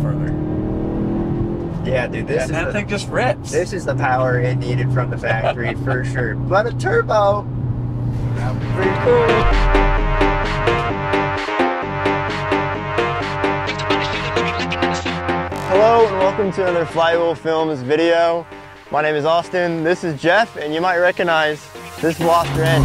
further. Yeah, dude, this and that thing just rips. This is the power it needed from the factory for sure. But a turbo, that would be pretty cool. Hello and welcome to another Flywheel Films video. My name is Austin, this is Jeff, and you might recognize this Veloster N.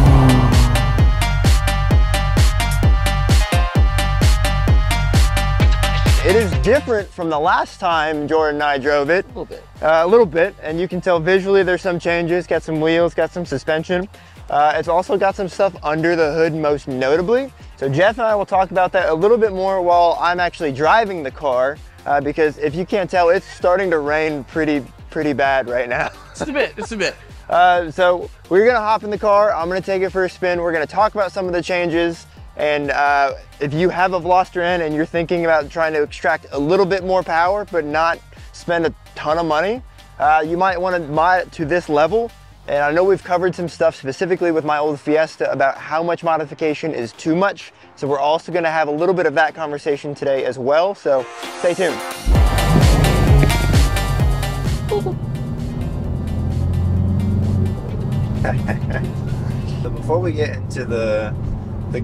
It is different from the last time Jordan and I drove it. A little bit, and you can tell visually there's some changes. Got some wheels, got some suspension. It's also got some stuff under the hood most notably. So Jeff and I will talk about that a little bit more while I'm actually driving the car, because if you can't tell, it's starting to rain pretty bad right now. Just a bit. So we're gonna hop in the car. I'm gonna take it for a spin. We're gonna talk about some of the changes. And if you have a Veloster N and you're thinking about trying to extract a little bit more power but not spend a ton of money, you might want to mod it to this level. And I know we've covered some stuff specifically with my old Fiesta about how much modification is too much. So we're also going to have a little bit of that conversation today as well. So stay tuned. So before we get into the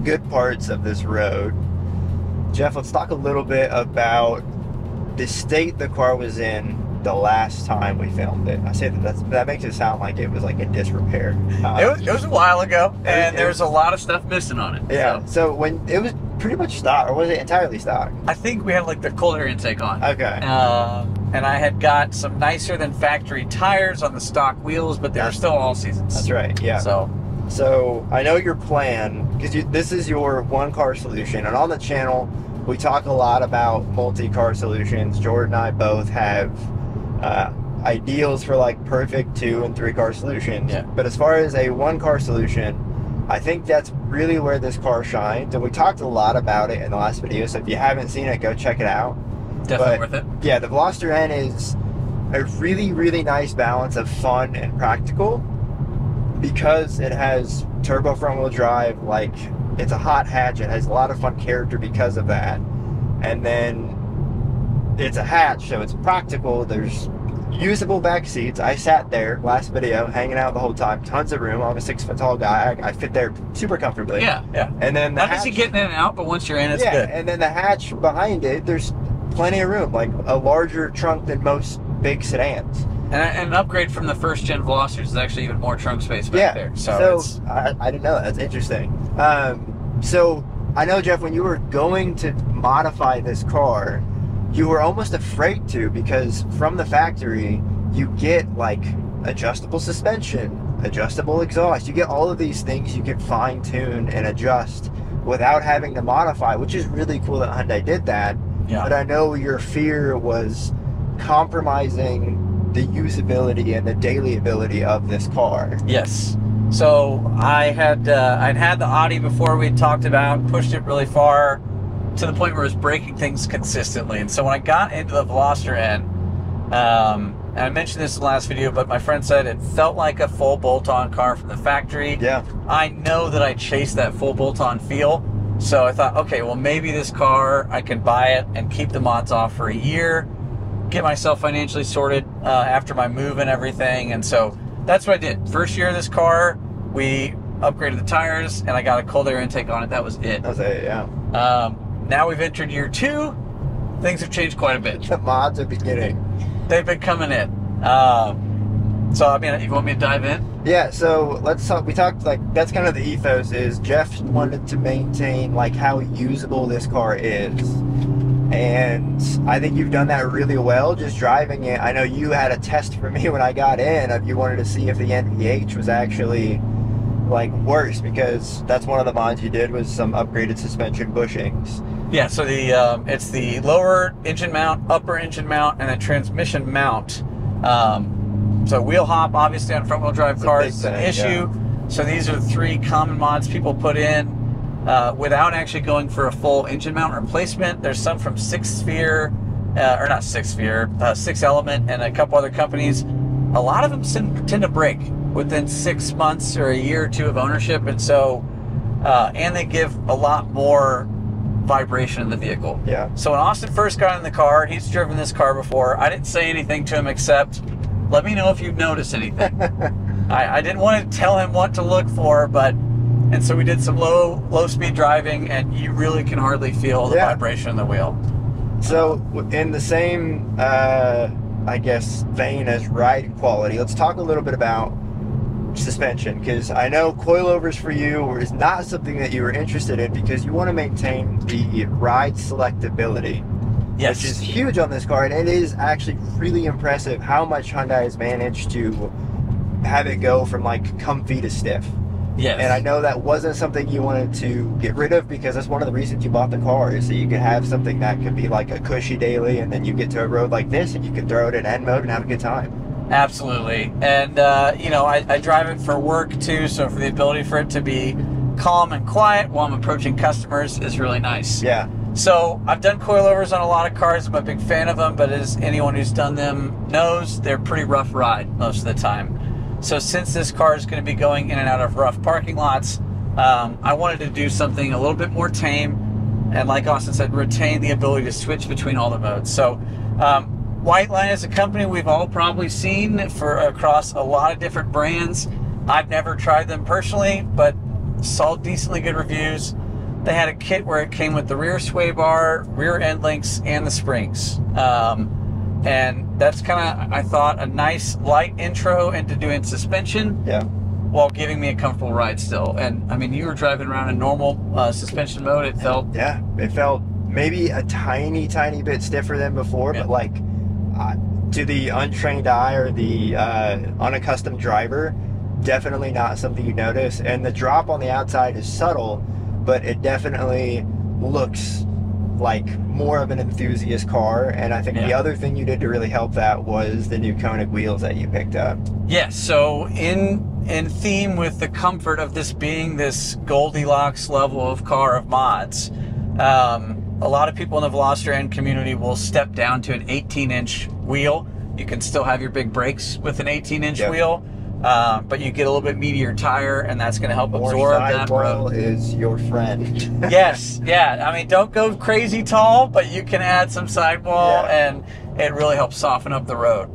good parts of this road, Jeff, let's talk a little bit about the state the car was in the last time we filmed it. I say that makes it sound like it was like in disrepair. It was a while ago, and there was a lot of stuff missing on it. Yeah, so when it was pretty much stock, or was it entirely stock? I think we had like the cold air intake on. Okay. And I had got some nicer than factory tires on the stock wheels, but they were still all seasons. That's right, yeah. So I know your plan, because this is your one car solution, and on the channel we talk a lot about multi-car solutions. Jordan and I both have ideals for like perfect 2 and 3 car solutions. Yeah. But as far as a one car solution, I think that's really where this car shines, and we talked a lot about it in the last video, so if you haven't seen it, go check it out. Definitely worth it. Yeah, the Veloster N is a really nice balance of fun and practical, because it has turbo front wheel drive. Like, it's a hot hatch, it has a lot of fun character because of that, and then it's a hatch, so it's practical. There's usable back seats. I sat there last video hanging out the whole time, tons of room. I'm a 6 foot tall guy. I fit there super comfortably. Yeah. And then the not just getting in and out, but once you're in, it's good. And then the hatch behind it, there's plenty of room, like a larger trunk than most big sedans. And an upgrade from the first gen Velosters is actually even more trunk space back there. So I didn't know that. That's interesting. So I know, Jeff, when you were going to modify this car, you were almost afraid to, because from the factory you get like adjustable suspension, adjustable exhaust. You get all of these things you can fine tune and adjust without having to modify, which is really cool that Hyundai did that. Yeah. But I know your fear was compromising the usability and the daily ability of this car. Yes. So I'd had the Audi before we talked about, pushed it really far to the point where it was breaking things consistently. And so when I got into the Veloster N, and I mentioned this in the last video, but my friend said it felt like a full bolt-on car from the factory. Yeah. I know that I chased that full bolt-on feel. So I thought, okay, well, maybe this car, I can buy it and keep the mods off for a year, get myself financially sorted after my move and everything. And so that's what I did. First year of this car, we upgraded the tires, and I got a cold air intake on it. That was it. That was it, yeah. Now we've entered year 2. Things have changed quite a bit. The mods are beginning. They've been coming in. So, I mean, you want me to dive in? Yeah, so let's talk. We talked, like, that's kind of the ethos, is Jeff wanted to maintain like how usable this car is. And I think you've done that really well just driving it. I know you had a test for me when I got in of, you wanted to see if the NVH was actually like worse, because that's one of the mods you did, was some upgraded suspension bushings. Yeah, so the it's the lower engine mount, upper engine mount, and the transmission mount. So wheel hop, obviously on front wheel drive cars, is an issue. Yeah. So these are the 3 common mods people put in without actually going for a full engine mount replacement. There's some from 6 Element and a couple other companies. A lot of them tend to break within 6 months or a year or 2 of ownership, and so and they give a lot more vibration in the vehicle. Yeah. So when Austin first got in the car, he's driven this car before. I didn't say anything to him except, let me know if you've noticed anything. I didn't want to tell him what to look for, and so we did some low speed driving, and you really can hardly feel the vibration in the wheel. So in the same, I guess, vein as ride quality, let's talk a little bit about suspension, because I know coilovers for you is not something that you were interested in because you want to maintain the ride selectability. Yes. Which is huge on this car, and it is actually really impressive how much Hyundai has managed to have it go from like comfy to stiff. Yes. And I know that wasn't something you wanted to get rid of, because that's one of the reasons you bought the car, is that you could have something that could be like a cushy daily, and then you get to a road like this and you can throw it in N mode and have a good time. Absolutely. And, you know, I drive it for work too, so for the ability for it to be calm and quiet while I'm approaching customers is really nice. Yeah. So I've done coilovers on a lot of cars. I'm a big fan of them, but as anyone who's done them knows, they're pretty rough ride most of the time. So since this car is going to be going in and out of rough parking lots, I wanted to do something a little bit more tame, and like Austin said, retain the ability to switch between all the modes. So White Line is a company we've all probably seen across a lot of different brands. I've never tried them personally, but saw decently good reviews. They had a kit where it came with the rear sway bar, rear end links, and the springs. And that's kind of, I thought, a nice light intro into doing suspension. Yeah. While giving me a comfortable ride still. And I mean, you were driving around in normal suspension mode. It felt... Yeah, it felt maybe a tiny bit stiffer than before, but like to the untrained eye or the unaccustomed driver, definitely not something you notice. And the drop on the outside is subtle, but it definitely looks like more of an enthusiast car. And I think the other thing you did to really help that was the new Koenig wheels that you picked up. Yes, so in theme with the comfort of this being this Goldilocks level of car of mods, a lot of people in the Veloster N community will step down to an 18-inch wheel. You can still have your big brakes with an 18-inch wheel, but you get a little bit meatier tire, and that's going to help absorb that road. Is your friend. Yes, yeah. I mean, don't go crazy tall, but you can add some sidewall, and it really helps soften up the road.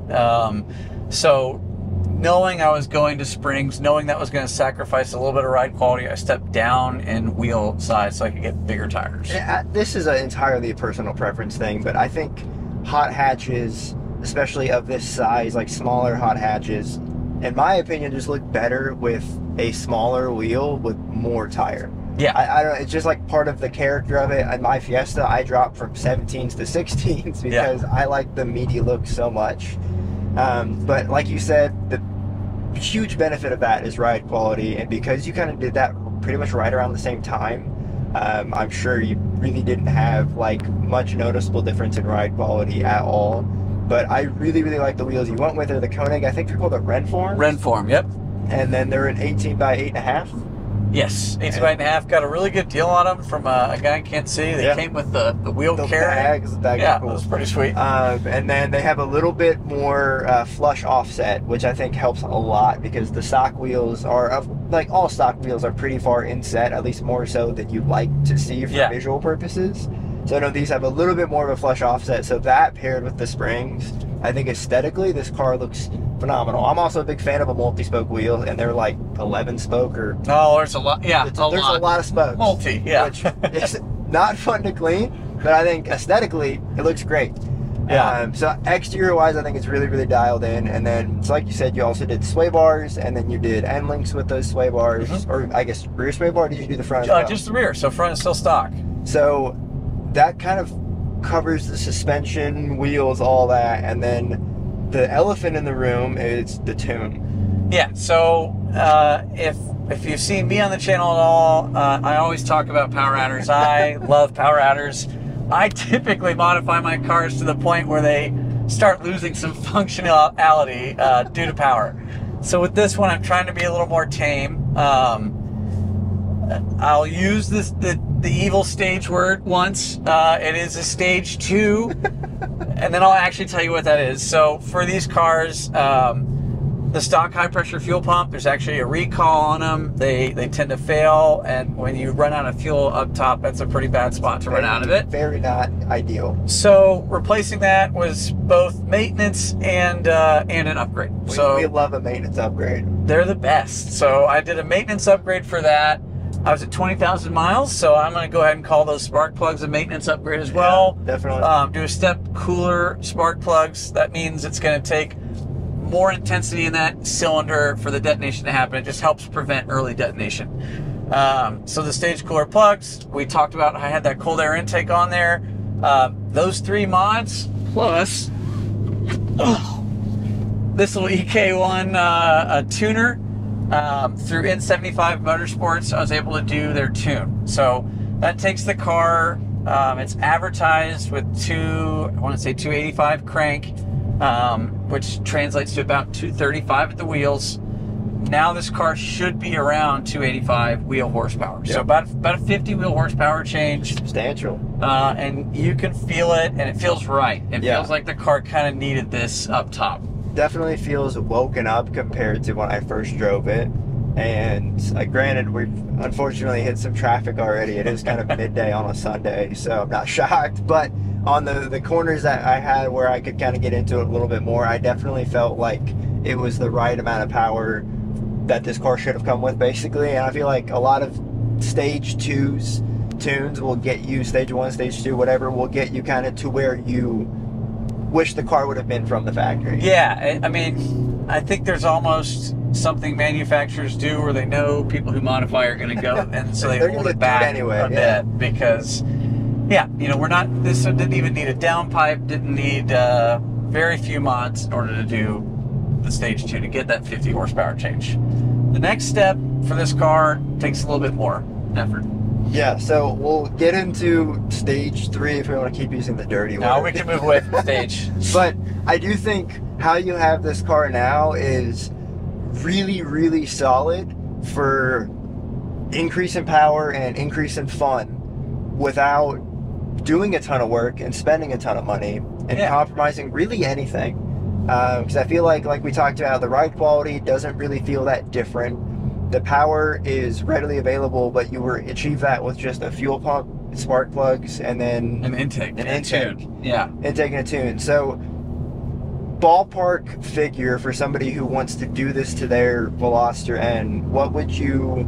So knowing I was going to springs, knowing that was going to sacrifice a little bit of ride quality, I stepped down in wheel size so I could get bigger tires. This is entirely a personal preference thing, but I think hot hatches, especially of this size, like smaller hot hatches, in my opinion, just look better with a smaller wheel with more tire. Yeah. I don't know, it's just like part of the character of it. In my Fiesta, I dropped from 17s to 16s because I like the meaty look so much. But like you said, the huge benefit of that is ride quality, and because you kind of did that pretty much right around the same time, I'm sure you really didn't have like much noticeable difference in ride quality at all. But I really like the wheels you went with. Are the Koenig, I think they're called the Renform? Renform, yep. And then they're an 18 by 8.5. Yes, 18 by 8.5. Got a really good deal on them from a guy in Kansas City. They came with the wheel carrier. The bags are cool. It was pretty sweet. And then they have a little bit more flush offset, which I think helps a lot, because the stock wheels are, like all stock wheels, are pretty far inset, at least more so than you'd like to see for visual purposes. So I know these have a little bit more of a flush offset, so that paired with the springs, I think aesthetically this car looks phenomenal. I'm also a big fan of a multi-spoke wheel, and they're like 11 spoke or... Oh, there's a lot, there's a lot of spokes. Multi, yeah. Which is not fun to clean, but I think aesthetically it looks great. Yeah. So exterior-wise, I think it's really dialed in. And then, so like you said, you also did sway bars, and then you did end links with those sway bars, or I guess rear sway bar. Or did you do the front as well? Just the rear, so front is still stock. So that kind of covers the suspension, wheels, all that, and then the elephant in the room is the tune. Yeah, so if you've seen me on the channel at all, I always talk about power adders. I love power adders. I typically modify my cars to the point where they start losing some functionality due to power. So with this one, I'm trying to be a little more tame. I'll use the evil stage word once. It is a stage 2, and then I'll actually tell you what that is. So for these cars, The stock high pressure fuel pump, there's actually a recall on them. They tend to fail, and when you run out of fuel up top, that's a pretty bad spot to run out of it. Very not ideal. So replacing that was both maintenance and an upgrade. We love a maintenance upgrade. They're the best. So I did a maintenance upgrade for that. I was at 20,000 miles, so I'm going to go ahead and call those spark plugs a maintenance upgrade as well. Yeah, definitely. Do a step cooler spark plugs. That means it's going to take more intensity in that cylinder for the detonation to happen. It just helps prevent early detonation. So the stage cooler plugs, we talked about, I had that cold air intake on there. Those 3 mods, plus this little EK1 tuner, through N75 Motorsports, I was able to do their tune. So that takes the car, it's advertised with 285 crank, which translates to about 235 at the wheels. Now this car should be around 285 wheel horsepower. Yep. So about a 50 wheel horsepower change. Substantial. And you can feel it, and it feels right. It feels like the car kind of needed this up top. Definitely feels woken up compared to when I first drove it. And granted, we've unfortunately hit some traffic already. It is kind of midday on a Sunday, so I'm not shocked. But on the corners that I had where I could kind of get into it a little bit more, I definitely felt like it was the right amount of power that this car should have come with, basically. And I feel like a lot of stage 2's tunes will get you, stage 1, stage 2, whatever, will get you kind of to where you wish the car would have been from the factory. Yeah, I mean, I think there's almost something manufacturers do where they know people who modify are going to go, and so they hold it back anyway, a bit because, you know, this didn't even need a downpipe, didn't need very few mods in order to do the stage 2 to get that 50 horsepower change. The next step for this car takes a little bit more effort. Yeah, so we'll get into stage 3 if we want to keep using the dirty word. Now we can move away from stage. But I do think how you have this car now is really, really solid for increase in power and increase in fun without doing a ton of work and spending a ton of money and compromising really anything. Because I feel like we talked about, the ride quality doesn't really feel that different. The power is readily available, but you achieve that with just a fuel pump, spark plugs, and then an intake. Tune. Yeah. Intake and a tune. So ballpark figure for somebody who wants to do this to their Veloster N, what would you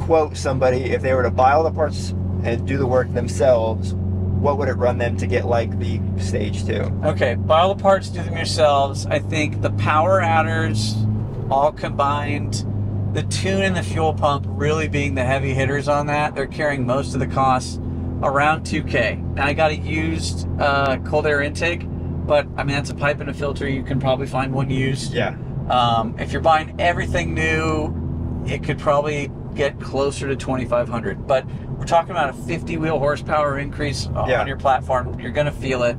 quote somebody if they were to buy all the parts and do the work themselves? What would it run them to get like the stage 2? Okay, buy all the parts, do them yourselves. I think the power adders all combined, the tune and the fuel pump really being the heavy hitters on that, they're carrying most of the costs, around $2K. Now I got a used cold air intake, but I mean, that's a pipe and a filter. You can probably find one used. Yeah. If you're buying everything new, it could probably get closer to $2,500. But we're talking about a 50 wheel horsepower increase on your platform. You're going to feel it.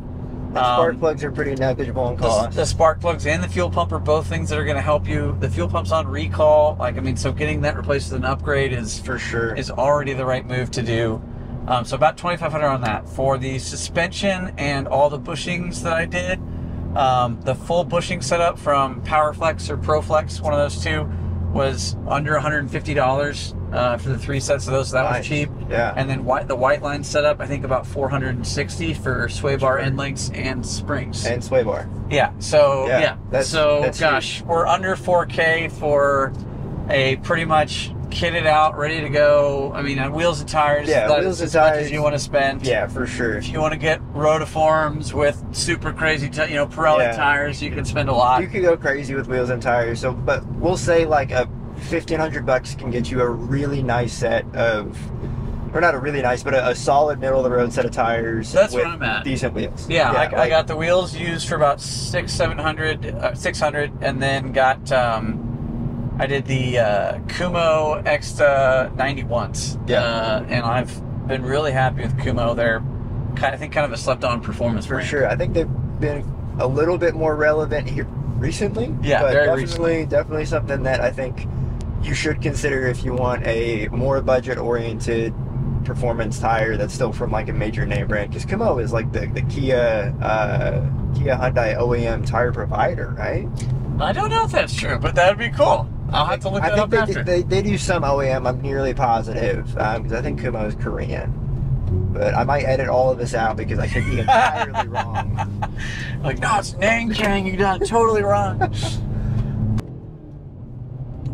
The spark plugs are pretty negligible in cost. The spark plugs and the fuel pump are both things that are going to help you. The fuel pump's on recall. Like, I mean, so getting that replaced with an upgrade is for sure is already the right move to do. So about $2,500 on that. For the suspension and all the bushings that I did, the full bushing setup from PowerFlex or ProFlex, one of those two, was under $150 for the 3 sets of those. So that was cheap. Yeah. And then the white line setup, I think about $460 for sway bar end links and springs. And sway bar. Yeah. So that's gosh, we're under $4K for a pretty much kitted out, ready to go. I mean, on wheels and tires. Yeah, wheels and tires. Much as you want to spend. Yeah, for sure. If you want to get rotiforms with super crazy, Pirelli tires, you can spend a lot. You could go crazy with wheels and tires. So, but we'll say like a $1,500 can get you a really nice set of, or not a really nice, but a solid middle of the road set of tires. That's with what I'm at. Decent wheels. Yeah, I got the wheels used for about $600, and then got. I did the Kumo Exta 91s, and I've been really happy with Kumo. They're, I think, kind of a slept-on performance brand. For sure. I think they've been a little bit more relevant here recently. Yeah, but very recently. Definitely something that I think you should consider if you want a more budget-oriented performance tire that's still from like a major name brand, because Kumo is like the Kia Hyundai OEM tire provider, right? I don't know if that's true, but that'd be cool. I'll have to look that up after. They do some OEM, I'm nearly positive, because I think Kumo is Korean. But I might edit all of this out because I could be entirely wrong. Like, no, it's Nanjing, you got it totally wrong.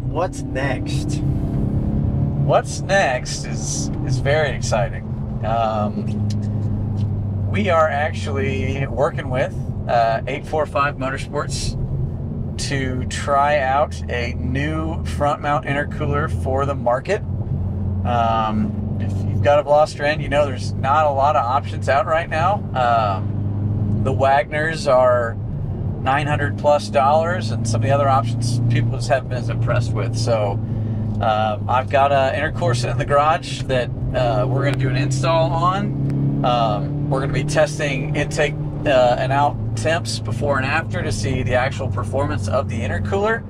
What's next? What's next is very exciting. We are actually working with 845 Motorsports to try out a new front mount intercooler for the market. If you've got a Veloster N, you know there's not a lot of options out right now. The Wagners are $900+ and some of the other options people just haven't been as impressed with. So I've got an intercooler sitting in the garage that we're going to do an install on. We're going to be testing intake and out temps before and after to see the actual performance of the intercooler.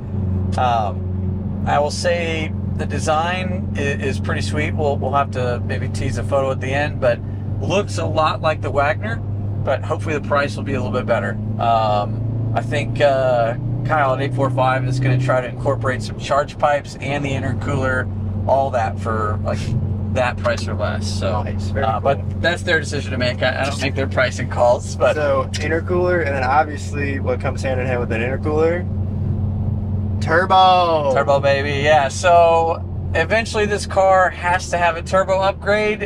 I will say the design is pretty sweet. We'll have to maybe tease a photo at the end, but looks a lot like the Wagner, but hopefully the price will be a little bit better. I think Kyle at 845 is going to try to incorporate some charge pipes and the intercooler, all that for like that price or less. So, nice, very cool. But that's their decision to make. I don't make their pricing calls. But so intercooler, and then obviously what comes hand in hand with an intercooler, turbo, baby. Yeah. So eventually this car has to have a turbo upgrade.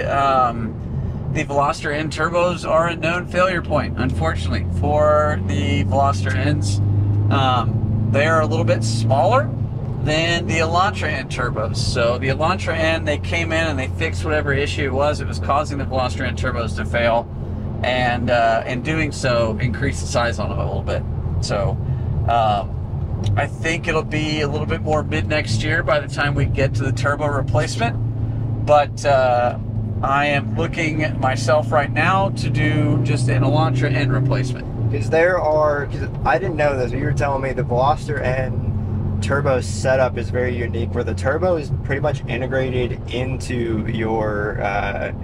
The Veloster N turbos are a known failure point, unfortunately, for the Veloster Ns. They are a little bit smaller than the Elantra N turbos. So the Elantra N, they came in and they fixed whatever issue it was causing the Veloster N turbos to fail, and in doing so, increased the size on them a little bit. So I think it'll be a little bit more mid next year by the time we get to the turbo replacement. But I am looking at myself right now to do just an Elantra N replacement. Because I didn't know this, but you were telling me the Veloster N turbo setup is very unique, where the turbo is pretty much integrated into your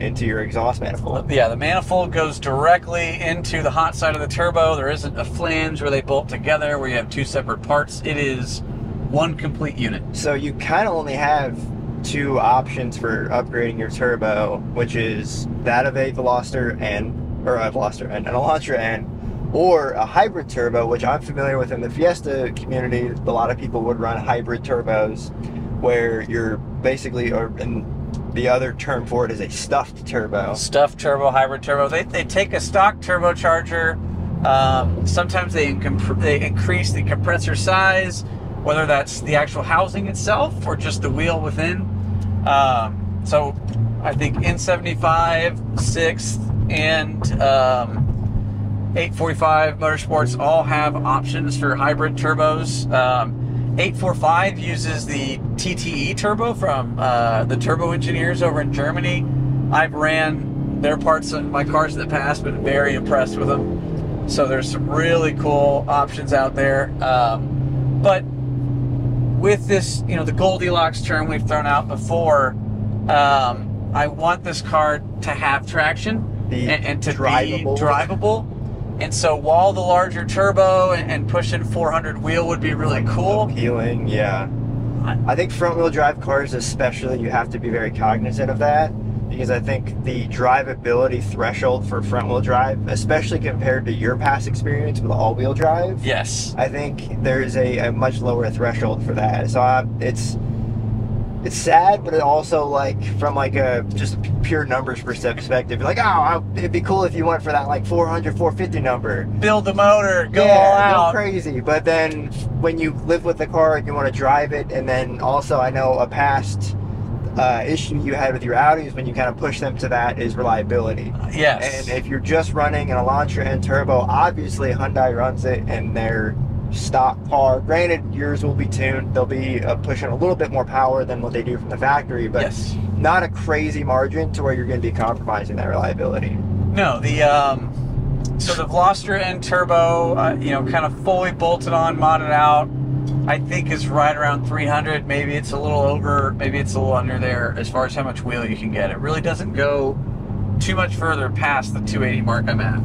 exhaust manifold. Yeah, the manifold goes directly into the hot side of the turbo. There isn't a flange where they bolt together, where you have two separate parts. It is one complete unit. So you kind of only have two options for upgrading your turbo, which is that of a Veloster N, or a Veloster N, an Elantra N, or a hybrid turbo, which I'm familiar with in the Fiesta community. A lot of people would run hybrid turbos, where you're basically, and the other term for it is a stuffed turbo. Stuffed turbo, hybrid turbo. They take a stock turbocharger. Sometimes they increase the compressor size, whether that's the actual housing itself or just the wheel within. So I think N75, 6th, and 845 Motorsports all have options for hybrid turbos. 845 uses the TTE turbo from the turbo engineers over in Germany. I've ran their parts in my cars in the past, been very impressed with them. So there's some really cool options out there. But with this, the Goldilocks term we've thrown out before, I want this car to have traction and to be drivable. And so while the larger turbo and pushing 400 wheel would be really cool. Appealing, yeah. I think front wheel drive cars especially, you have to be very cognizant of that, because I think the drivability threshold for front wheel drive, especially compared to your past experience with all wheel drive, yes, I think there's a much lower threshold for that. So it's sad, but it also, like, from like a just pure numbers perspective, you're like, oh, it'd be cool if you went for that like 400, 450 number. Build the motor, go all out. Go crazy. But then when you live with the car and you want to drive it, and then also I know a past issue you had with your Audis when you kind of push them to that is reliability. Yes. And if you're just running an Elantra N turbo, obviously Hyundai runs it and they're stock car. Granted, yours will be tuned. They'll be pushing a little bit more power than what they do from the factory, but yes, not a crazy margin to where you're going to be compromising that reliability. No, so the Veloster N turbo, kind of fully bolted on, modded out. I think is right around 300. Maybe it's a little over, maybe it's a little under there as far as how much wheel you can get. It really doesn't go too much further past the 280 mark I'm at.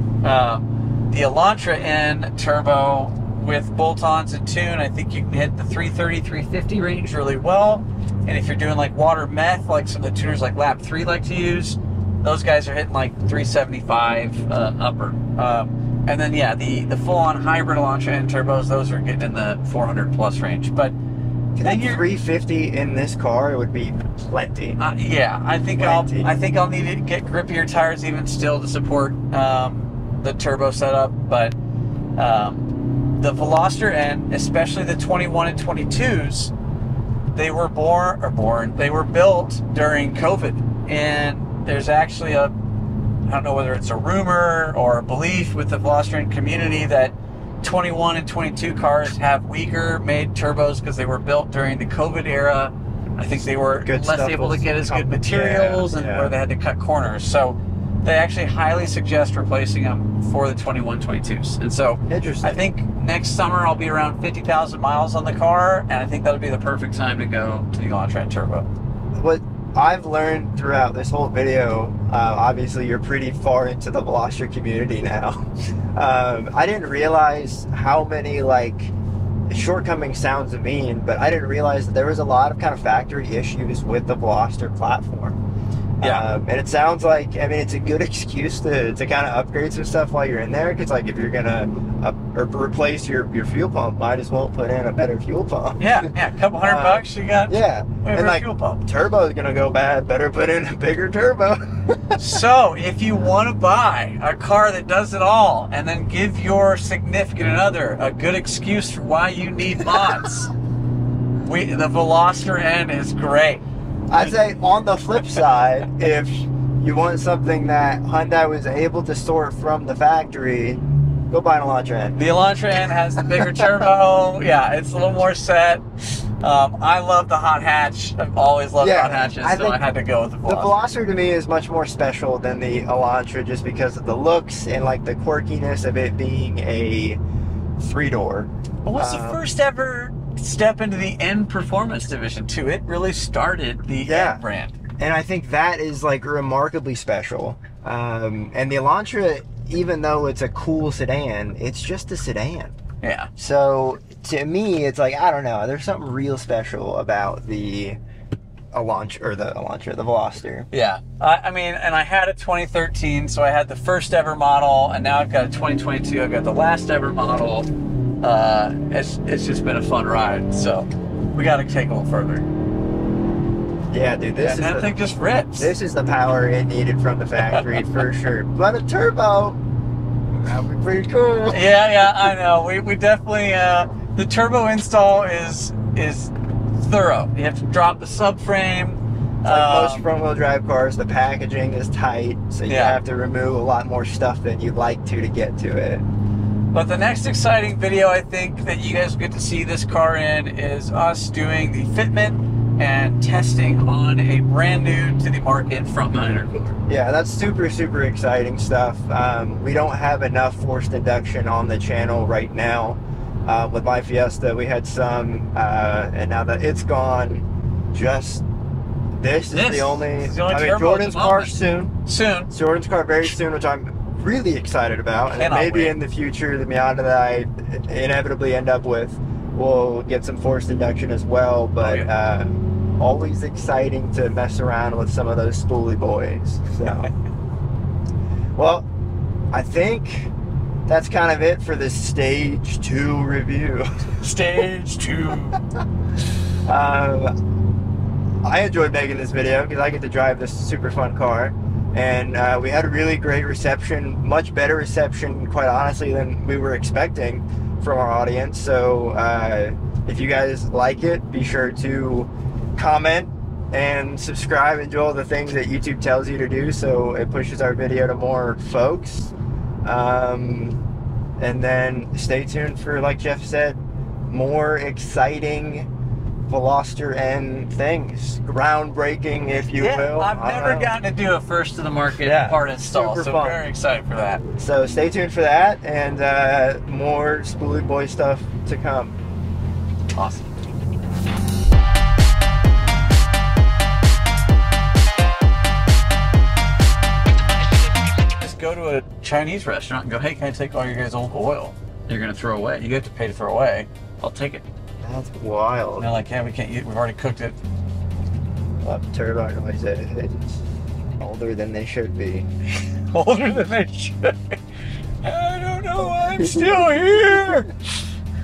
The Elantra N turbo with bolt-ons and tune, I think you can hit the 330, 350 range really well. And if you're doing like water meth, like some of the tuners like Lap 3 like to use, those guys are hitting like 375 upper. And then yeah, the full-on hybrid Elantra N turbos, those are getting in the 400 plus range. But then 350 in this car, it would be plenty. Yeah, I think I'll need to get grippier tires even still to support the turbo setup. But the Veloster N, especially the 21 and 22s, they were built during COVID, and there's actually I don't know whether it's a rumor or a belief with the Veloster N community that 21 and 22 cars have weaker made turbos because they were built during the COVID era. I think they were less able to get as good materials and where they had to cut corners. So they actually highly suggest replacing them for the 21, 22s. And so I think next summer I'll be around 50,000 miles on the car, and I think that'll be the perfect time to go to the Elantra N turbo. What I've learned throughout this whole video, obviously you're pretty far into the Veloster community now. I didn't realize how many like shortcomings sounds mean, but I didn't realize that there was a lot of kind of factory issues with the Veloster platform. Yeah. And it sounds like, I mean, it's a good excuse to kind of upgrade some stuff while you're in there, because like if you're gonna replace your fuel pump, might as well put in a better fuel pump. Yeah, a couple $100 you got. Yeah, and like fuel pump. Turbo is gonna go bad. Better put in a bigger turbo. So if you want to buy a car that does it all, and then give your significant other a good excuse for why you need mods, the Veloster N is great. I'd say on the flip side, if you want something that Hyundai was able to sort from the factory, go buy an Elantra N. The Elantra N has the bigger turbo. Yeah, it's a little more set. I love the hot hatch. I've always loved hot hatches, so I had to go with the Veloster. The Veloster to me is much more special than the Elantra just because of the looks and like the quirkiness of it being a 3-door. Well, what's the first ever step into the N performance division too? It really started the N brand, and I think that is like remarkably special. And the Elantra, even though it's a cool sedan, it's just a sedan. Yeah. So to me, it's like, I don't know, there's something real special about the Elantra, the Veloster. Yeah. I mean, and I had a 2013, so I had the first ever model, and now I've got a 2022. I've got the last ever model. It's just been a fun ride, so we got to take a little further. Yeah, dude, that thing just rips. This is the power it needed from the factory for sure. But a turbo, that would be pretty cool. Yeah, I know. We definitely the turbo install is thorough. You have to drop the subframe. Like most front-wheel drive cars, the packaging is tight, so you have to remove a lot more stuff than you'd like to get to it. But the next exciting video I think that you guys will get to see this car in is us doing the fitment and testing on a brand new to the market front mount intercooler. Yeah, that's super, super exciting stuff. We don't have enough forced induction on the channel right now. With my Fiesta, we had some, and now that it's gone, this is the only I mean, Jordan's car soon. Jordan's car very soon, which I'm really excited about, and maybe in the future the Miata that I inevitably end up with will get some forced induction as well, but always exciting to mess around with some of those spoolie boys. So well, I think that's kind of it for the Stage 2 review. Stage 2. I enjoyed making this video because I get to drive this super fun car. And we had a really great reception, much better reception, quite honestly, than we were expecting from our audience. So if you guys like it, be sure to comment and subscribe and do all the things that YouTube tells you to do, so it pushes our video to more folks. And then stay tuned for, like Jeff said, more exciting Veloster N things, groundbreaking, if you will. I've never gotten to do a first to the market part install, so fun. Very excited for that. So stay tuned for that, and more Spoolie Boy stuff to come. Awesome. Just go to a Chinese restaurant and go, hey, can I take all your guys' old oil? You're gonna throw away. You have to pay to throw away. I'll take it. That's wild. And they're like, yeah, we can't use it. We've already cooked it. Well, turbo noise is older than they should be. Older than they should. I don't know why I'm still here.